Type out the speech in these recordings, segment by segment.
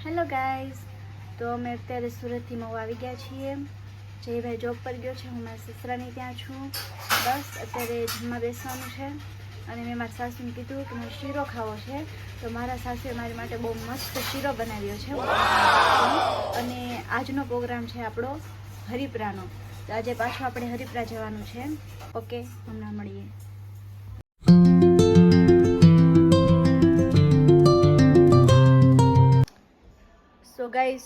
Hello guys, તો અમે અત્યારે સુરતથી મહુ આવી ગયા છીએ. જયભાઈ જોબ પર ગયો છે, હું મારા સસરાની ત્યાં છું. બસ અત્યારે જમવા બેસવાનું છે અને મેં મારા સાસુને કીધું કે મને શીરો ખાવો છે, તો મારા સાસુએ મારી માટે બહુ મસ્ત શીરો બનાવ્યો છે. અને આજનો પ્રોગ્રામ છે આપણો હરિપરાનો. તો આજે પાછું આપણે હરિપરા જવાનું છે. ઓકે, હમણાં મળીએ. સો ગાઈઝ,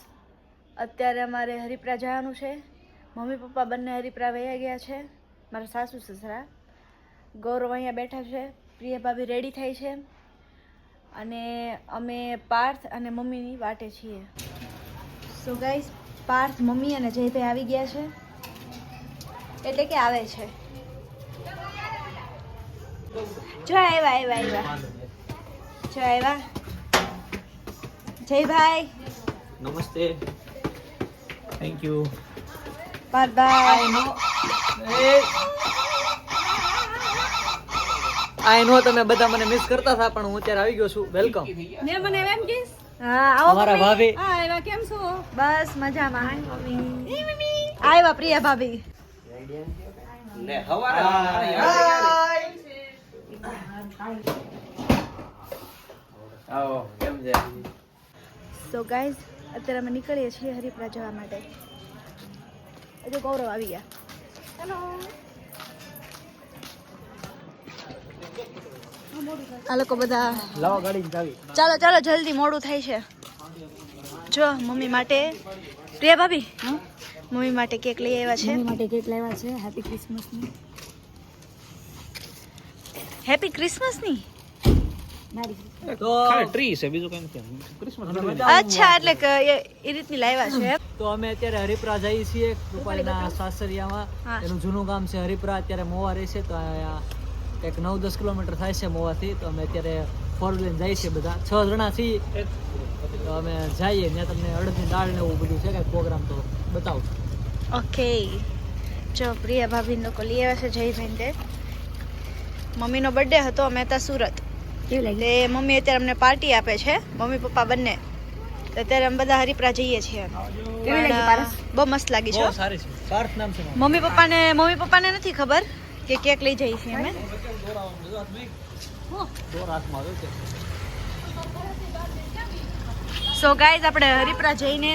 અત્યારે અમારે હરિપરા જવાનું છે. મમ્મી પપ્પા બંને હરિપરા વયા ગયા છે. મારા સાસુ સસરા ગૌરવ અહીંયા બેઠા છે. પ્રિયા ભાભી રેડી થાય છે અને અમે પાર્થ અને મમ્મીની વાટે છીએ. સો ગાઈઝ, પાર્થ, મમ્મી અને જયભાઈ આવી ગયા છે. એટલે કે આવે છે. જો આવ્યા જો આવ્યા જયભાઈ. નમસ્તે. Thank you. બાય. આઈ નો તમે બધા મને મિસ કરતા હતા, પણ હું અત્યારે આવી ગયો છું. વેલકમ. ને મને એમ કીસ હા, આવો અમારા ભાભી. હા એવા કેમ છો? બસ મજામાં. આવ્યા પ્રિયા ભાભી. લે હવારે આવો કેમ છે? સો ગાઈઝ, અત્યારે અમે નીકળીએ છીએ હરિપરા જવા માટે. હજુ ગૌરવ આવી ગયા. હેલો. આ લોકો બધા લાવો ગાડી ચાવી. ચાલો ચાલો જલ્દી, મોડું થાય છે. જો મમ્મી માટે પ્રિયા ભાભી મમ્મી માટે કેક લઈ આવ્યા છે. મમ્મી માટે કેક લાવ્યા છે. હેપી ક્રિસમસ ની. હેપી ક્રિસમસ ની. તો ટ્રી છે, બીજું કઈ નથી. ક્રિસમસ. અચ્છા, એટલે કે એ રીતની લાવ્યા છે. તો અમે અત્યારે હરિપરા જઈએ છીએ, કૃપાલીના સાસરિયામાં. હા. એનું જૂનું ગામ છે હરિપરા. અત્યારે મોવા રહે છે, તો અહીંયા કંઈક 9-10 કિલોમીટર થાય છે મોવાથી. તો અમે અત્યારે 4 વ્હીલર જઈએ છીએ, બધા 6 જણા છીએ. તો અમે જઈએ ત્યાં તમને અડદની દાળ ને એવું બધું છે, કંઈક પ્રોગ્રામ તો બતાવું. ઓકે, જો પ્રિયા ભાભી લોકો લઈ આવ્યા છે જયભાઈ ને. મમ્મીનો બર્થડે હતો, અમે હતા સુરત. કેવી લાગી? એટલે મમ્મી અત્યારે અમને પાર્ટી આપે છે, મમ્મી પપ્પા બંને. તો અત્યારે અમે બધા હરિપરા જઈએ છીએ. કેવી લાગી પારસ? બહુ મસ્ત લાગી છે. બહુ સારી છે. પાર્થ નામ છે મારું. મમ્મી પપ્પાને નથી ખબર કે કેક લઈ જઈએ છીએ અમે. દોર હાથમાં આવ્યો છે. સો ગાઈઝ, આપણે હરિપરા જઈને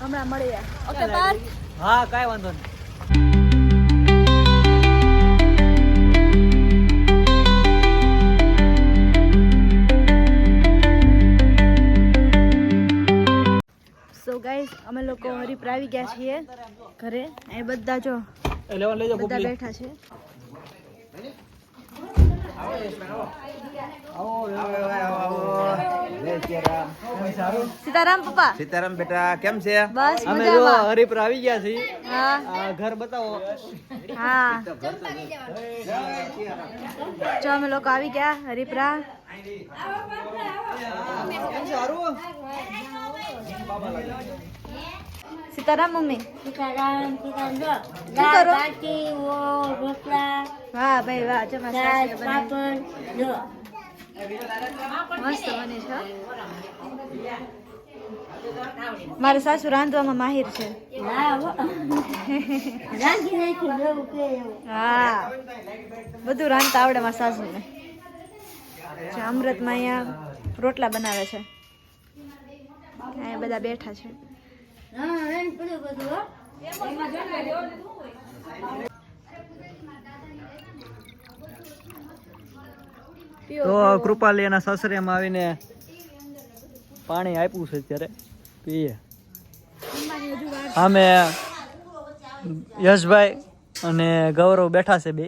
હમણાં મળીએ. ઓકે પાર્થ. હા, કાંઈ વાંધો નહીં. સો ગાઈઝ, અમે લોકો હરિપરા આવી ગયા છીએ ઘરે. એ બધા જો એ લેવા લઈ જાઓ બધા ગોપલી. બેઠા છે. સીતારામ પપ્પા. સીતારામ બેટા, કેમ છે? બસ અમે જો મજામાં. હરિપરા આવી ગયા છીએ. હા આ ઘર બતાવો. હા, જો અમે લોકો આવી ગયા હરિપરા. સીતારામ મમ્મી. સીતારામ જો. શું કરો? બાટી ઓ રોટલા વાહ ભાઈ વાહ, જો મારા દાળ સાસુએ બનાવ્યું. પાપડ જો. મસ્ત બને છે હો. મારા સાસુ રાંધવામાં માહિર છે. હા હો. રાંધી નાખ્યું જેવું કે એવું. હા, બધું રાંધતા આવડે મારા સાસુને. અમૃતમાં અહીંયા રોટલા બનાવે છે. અહીંયા બધા બેઠા છે. હા એમ પડ્યું બધું હો. તો કૃપાલી એના સસરિયામાં આવીને પાણી આપ્યું છે, અત્યારે પીએ. અમે યશભાઈ અને ગૌરવ બેઠા છે બે.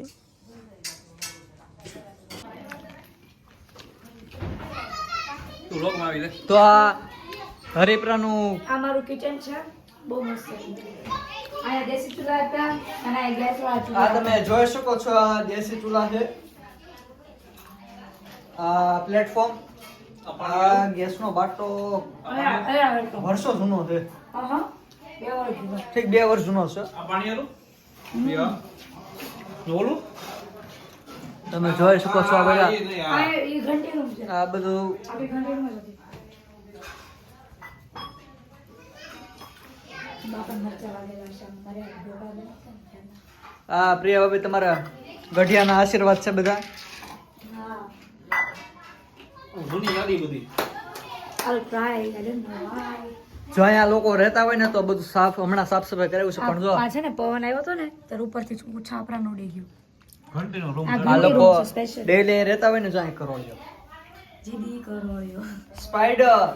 તો આ હરિપરાનું આ મારું કિચન છે. બહુ મસ્ત છે. અહીંયા દેશી ચૂલા હતા અને આ ગેસ વાળા આ તમે જોઈ શકો છો, આ દેશી ચૂલા છે. આ પ્લેટફોર્મ, આ ગેસનો બાટલો વર્ષો જૂનો છે. હા 2 વર્ષ જૂનો. ઠીક 2 વર્ષ જૂનો છે. તમે જોઈ શકો છો આ બધા. આ ઈ ઘંટી રૂમ છે. આ બધું આપણી ઘંટી રૂમ જ હતી. બાપા મરચા વાગેલા છે મારે ઢોકળા બનાવતા ને ત્યારના. આ પ્રિયા ભાભી તમારા ગઢિયાના આશીર્વાદ છે બધા. હા જૂની યાદી બધી. I'll try. I don't know why. જો અહીંયા લોકો રહેતા હોય ને તો બધું હમણાં સાફ સફાઈ કરાવ્યું છે, પણ જો આ છે ને પવન આવ્યો હતો ને તો ઉપરથી છાપરા ઉડી ગયું. ઘંટીનો રૂમ. આ આ ઘંટી લોકો room છે special. ડેલી રહેતા હોય ને જો અહીં કરો જીદી કરોળિયો. સ્પાઈડર.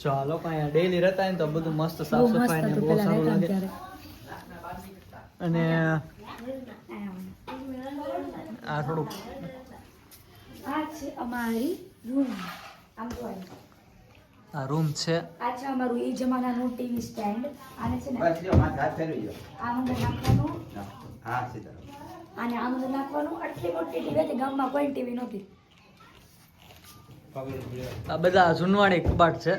જો આ લોકો અહીંયા ડેલી રહેતા હોય ને તો બધું મસ્ત સાફ બહુ મસ્ત સફાઈ ને હતું બહુ પેલા સારું રહેતા લાગે. ત્યારે. અને આ થોડુંક આ છે અમારી રૂમ. આમ તો આ રૂમ છે. આ છે અમારું એ જમાનાનું ટીવી સ્ટેન્ડ. આને છે ને બસ જો માથે હાથ ફેરવી દો. આમ અંદર નાખવાનું હા સીધા. અને આમ અંદર નાખવાનું. આટલી મોટી ટીવી હતી, ગામમાં કોઈ ટીવી નહોતી. આ બધા જૂનવાણી કબાટ છે.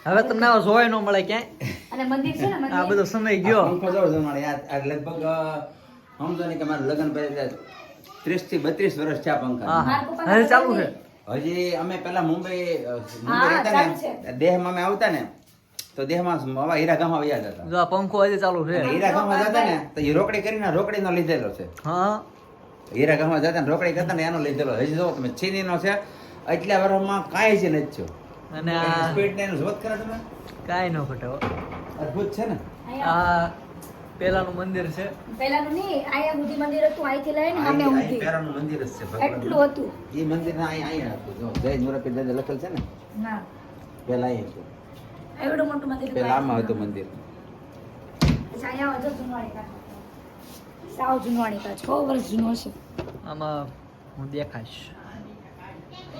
હવે તમને આવા જોવાય ન મળે ક્યાંય. અને મંદિર છે ને આ મંદિર. બધો સમય ગયો. પંખો જોવો છો મારે આ લગભગ સમજો ને કે મારા લગ્ન પહેલા 30 થી 32 વર્ષ થયા પંખા. હા મારા પપ્પાના હવે ચાલુ છે. હજી અમે પેલા મુંબઈ હા, રહેતા ચાલુ ને છે. દેહમાં અમે આવતા ને તો દેહમાં આવા હીરાગામમાં વ્યા જતા. જો આ પંખો હજી ચાલુ છે. હીરાગામમાં જતા ને તો એ રોકડી કરીને રોકડીનો લીધેલો છે. હા હીરાગામમાં જતા ને રોકડી કરતા ને એનો લીધેલો. હજી જો તમે છીનીનો છે એટલા વર્ષમાં કાંઈ છે નથી થયો. અને આ સ્પીડ ને એનું જોત કરો તમે કાંઈ ન ઘટે હો. અદ્ભુત છે ને. અહીંયા આ પેલાનું મંદિર છે. પહેલાનું નહીં, અહીંયા સુધી મંદિર હતું. અહીંથી લઈને અમે અહીં ઊંધી. પેરાનું મંદિર જ છે ભગવાનનું. એટલું હતું. એ મંદિર ના અહીંયા હતું જો જય નુરાપીર દાદા લખેલ છે ને ના પેલા અહીં હતું. એવડું મોટું મંદિર હતું. પેલા આમાં હતું મંદિર. અચ્છા, અહીંયા હતો જૂનવાણી કાચ. સાવ જૂનવાણી કાચ. 6 વર્ષ જૂનો હશે. આમાં હું દેખાઈશ.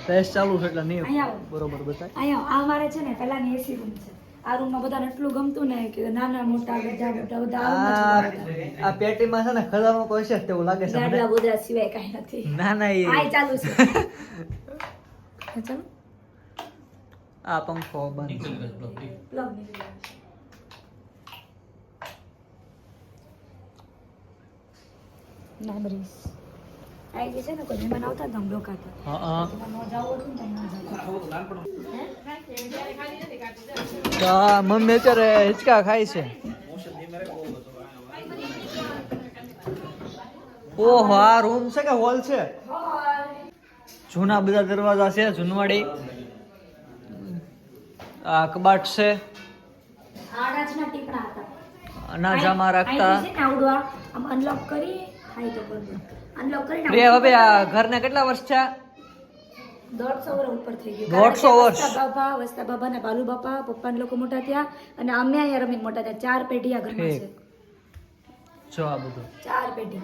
ટેસ્ટ ચાલુ છે એટલે નહીં અહીંયા આવો. બરોબર બતાય. અહીંયા આ મારે છે ને પહેલાની એસી રૂમ છે. આ રૂમમાં બધાને એટલું ગમતું ને કે નાના મોટા બધા બધા આ રૂમમાં જ રહેતા. આ પેટીમાં છે ને ખજાનો કોઈ છે તેવું લાગે છે મને. ગાડલા ગોદડા સિવાય કાંઈ નથી. ના ના એ આ ચાલુ છે. ચાલો આ પંખો બંધ. પ્લગ નીકળી ગયો. મેમરીઝ આ જે છે ને કોઈ મહેમાન આવતા તો આમ રોકાતા. હા હા. ન જાવું હતું ને તો આ મમ્મી અત્યારે હિંચકા ખાય છે. ઓહો આ રૂમ છે કે હોલ છે? જૂના બધા દરવાજા છે જૂનવાડી. આ કબાટ છે. આડાચના ટીપણા હતા. અનાજામાં રાખતા. અહીંથી છે ને આવડું આમ અનલોક કરી હાઈ તો કરવું. અનલોક કરીને પ્રિયા હવે આ ઘરને કેટલા વર્ષ થયા? 150 વર્ષ ઉપર થઈ ગયું. 150 વર્ષ. વસ્તા બાબા ને બાલુ બાપા પપ્પાને લોકો મોટા થયા અને અમે અહીંયા રમીને મોટા થયા. 4 પેઢી આ ઘરમાં છે. જો આ બધું. 4 પેઢી.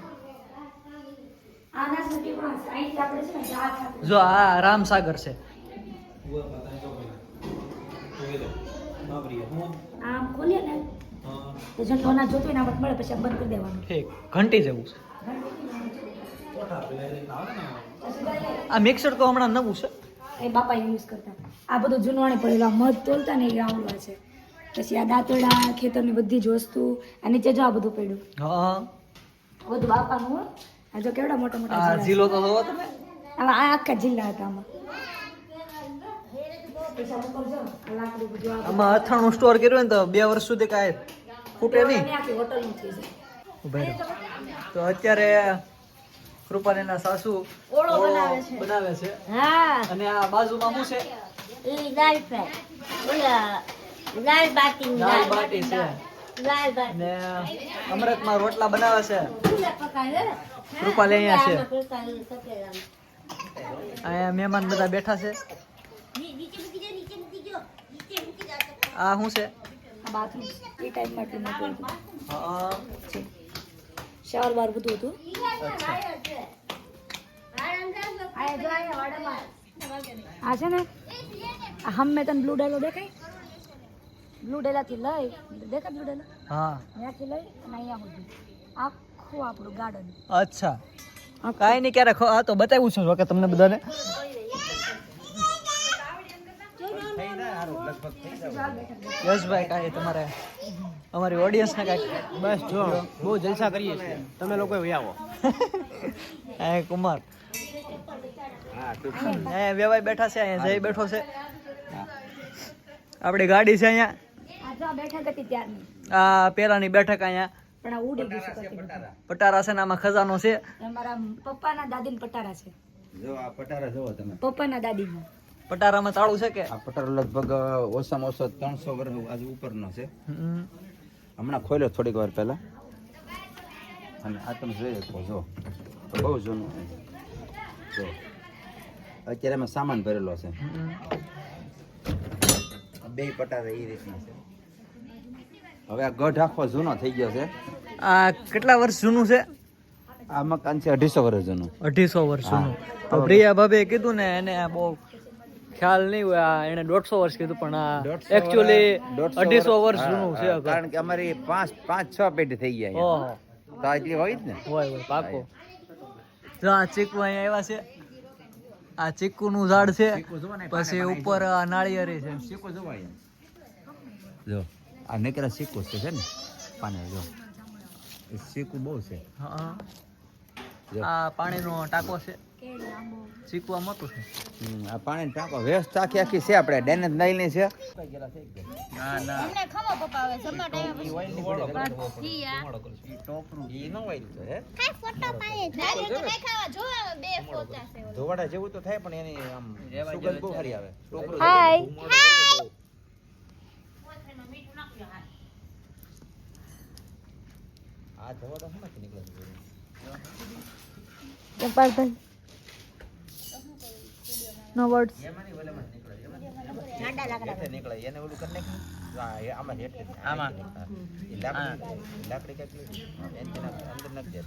આના સુધી પણ અહીંથી આપણે છે ને ચા ખાતે. જો આ રામસાગર છે. આમ ખોલીએ ને તો જો લોના જોતો હોય ને આમ મળે પછી આમ બંધ કરી દેવાનું. ઠીક ઘંટી જેવું છે. આ મિક્સર તો હમણાં નવું છે. એ બાપા યુઝ કરતા. આ બધું જૂનવાણી પડેલું આ મધ તોલતા ને એ આવડવા છે. પછી આ દાંતરડા ખેતરની બધી જ વસ્તુ આ નીચે જો આ બધું પડ્યું. હા બધું બાપાનું હો. આ જો કેવડા મોટા મોટા આ જિલ્લા જીલો તો જોવો તમે. છે. આ આખા જિલ્લા હતા આમાં. પછી આ ઉપર જો આ લાકડું બધું આ આમાં અથાણું સ્ટોર કર્યું હોય ને તો 2 વર્ષ સુધી કાંઈ ખૂટે નહીં. અને આખી હોટલનું થઈ જાય. ઉભા રહો. તો અત્યારે કૃપાલીના સાસુ ઓળો બનાવે છે. બનાવે છે. હા અને આ બાજુમાં શું છે? એ દાળ ફ્રાય ઓલા દાળ બાટી દાળ બાટી છે. દાળ બાટી અને અમૃતમાં રોટલા બનાવે છે. પકાવે કૃપાલી અહીંયા છે. કૃપાલી સફેદ અહીંયા મહેમાન બધા બેઠા છે. નીચે મૂકી દે નીચે મૂકી દો નીચે મૂકી દે આ શું છે? આ બાથરૂમ એ ટાઈમ માટે મૂકેલું હતું. હા શાવર બાર બધું હતું. આ છે ને આ હમે તને બ્લુ ડેલો દેખાય? બ્લુ ડેલાથી લઈ દેખાય બ્લુ ડેલો હા અહીંયાથી લઈ અને અહીંયા સુધી આખું આપણું ગાર્ડન. અચ્છા કાંઈ નહીં ક્યારેક આ તો બતાવ્યું છે જો કે તમને બધાને. યશભાઈ કાંઈ તમારે અમારી ઓડિયન્સને કાંઈક બસ જો બહુ જલસા કરીએ છીએ, તમે લોકો આવો. અહીંયા કુમાર અહીંયા વેવાઈ બેઠા છે, અહીંયા જય બેઠો છે. આપણી ગાડી છે અહીંયા. આ જો આ બેઠક હતી ત્યારની આ પેલાની બેઠક અહીંયા. પણ આ ઉડી ગઈ છે પછી. પટારા છે ને આમાં ખજાનો છે. અમારા પપ્પાના દાદીને પટારા છે. જો આ પટારા જોવો તમે. પપ્પાના દાદીના. પટારામાં તાળું છે કે? આ પટારો લગભગ ઓછામાં ઓછો 300 વર્ષ આજે ઉપરનો છે. હમણાં ખોલ્યો થોડીક વાર પહેલા. અને આ તમે જોઈ શકો જો તો બહુ જૂનું છે. જો અત્યારે એમાં સામાન ભરેલો છે. બે પટારા એ રીતના છે. હવે આ ગઢ આખો જૂનો થઈ ગયો છે. આ કેટલા વર્ષ જૂનું છે? આ મકાન છે 250 વર્ષ જૂનું. 250 વર્ષ જૂનું. તો પ્રિયા ભાભીએ કીધું ને એને બહુ ખ્યાલ નહીં હોય. એને 150 વર્ષ કીધું પણ આ એકચ્યુઅલી 250 વર્ષ જૂનું છે. કારણ કે અમારી 5-6 પેઢી થઈ ગયા ઓહો, તો આટલી હોય જ ને. હોય પાકો. જો આ ચીકુ અહીંયા આવ્યા છે. આ ચીકુનું ઝાડ છે. પછી ઉપર આ નાળિયેરી છે. શીકો જોવાય જો આ નકરા શીકો છે ને પાને જો એ શીકો બહુ છે. હા, આ પાણીનો ટાંકો છે. ચીકુ આ મોટું છે. આ પાણી ટાંકો વેસ્ટ આખી છે આપણે ડેન જ લઈને છે. ના ના અમને ખબર પપ્પા હવે જમવા ટાઈમે પછી ટોપરું ઈ ન વાયલું છે હે કાઈ ફોટો પાડે નારિયેળ તો નહીં ખાવા જો બે ફોટા છે ધોવાડા જેવું તો થાય પણ એની આમ સુગંધ બહુ સારી આવે. ટોપરું હાય આ ધોવાડા શેમાંથી નીકળે છે? ગોપાલભાઈ નો વર્ડ્સ એમાંની વલેમાં નીકળે એમાંથી નીકળે એને ઓલું કરી નાખ્યું. આ એ આમાં હેઠે આમાં એ લાકડી કેટલી એની અંદર નાખી દે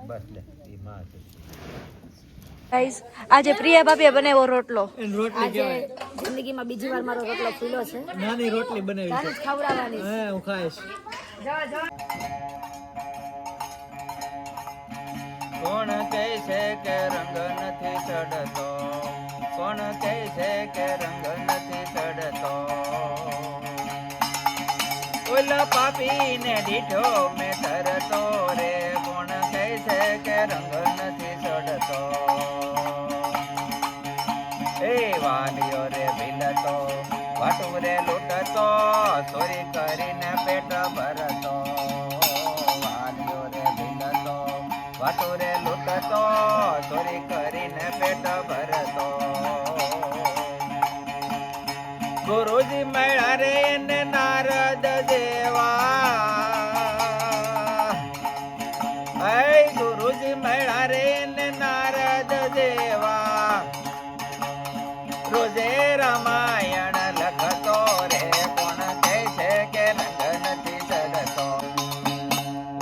બસ લે એ માં છે. ગાઈસ આજે પ્રિયા ભાભીએ બનાવ્યો રોટલો. આજે જિંદગીમાં બીજી વાર મારો રોટલો ફૂલ્યો છે. નાની રોટલી બનાવી તારે જ ખવડાવવાની. હે હું ખાઈશ. કોણ કહે છે કે રંગ નથી ચડતો? કોણ કહે છે કે રંગ નથી ચડતો? ઓલા પાપીને દીઠો મેં ધરતો રે. કોણ કહે છે કે રંગ નથી ચડતો? એ વાલીઓ રે ભીલતો વાટું રે લૂંટતો ચોરી કરીને પેટ ભરતો. વાલીઓ રે ભીલતો વાટું રે લૂંટતો ચોરી કરીને પેટ ભરતો. ગુરુજી મળ્યા રે ને નારદ દેવા. ગુરુજી મળ્યા રે ને નારદ દેવા. રોજે રામાયણ લખતો રે. કોણ કહે છે કે રંગ નથી ચડતો?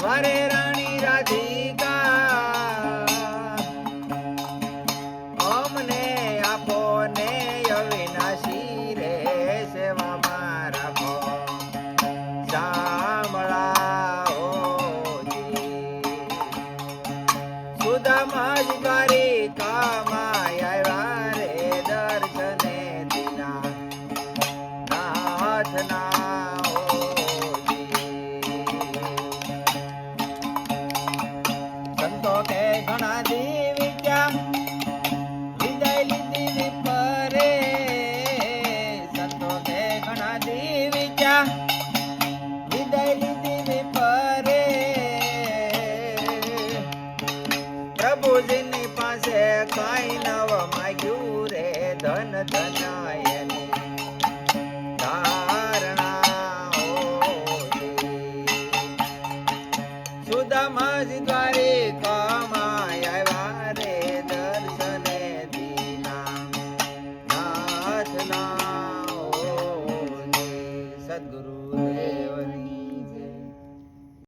વારે રાણી રાધિકા અમને આપો ને અવિનાશી રે સેવામાં રાખો. શામળાઓજી સુદામા જ દ્વારિકામાં આવ્યા રે દર્શને દીના નાથના સંતો કે ઘણા દી વિદ્યા વિજય લીધી વિપરે. સંતો કે ઘણા દી વિદ્યા વિજય લીધી વિપરે. પ્રભુજીની પાસે કાંઈ નવ માગ્યું રે ધન ધન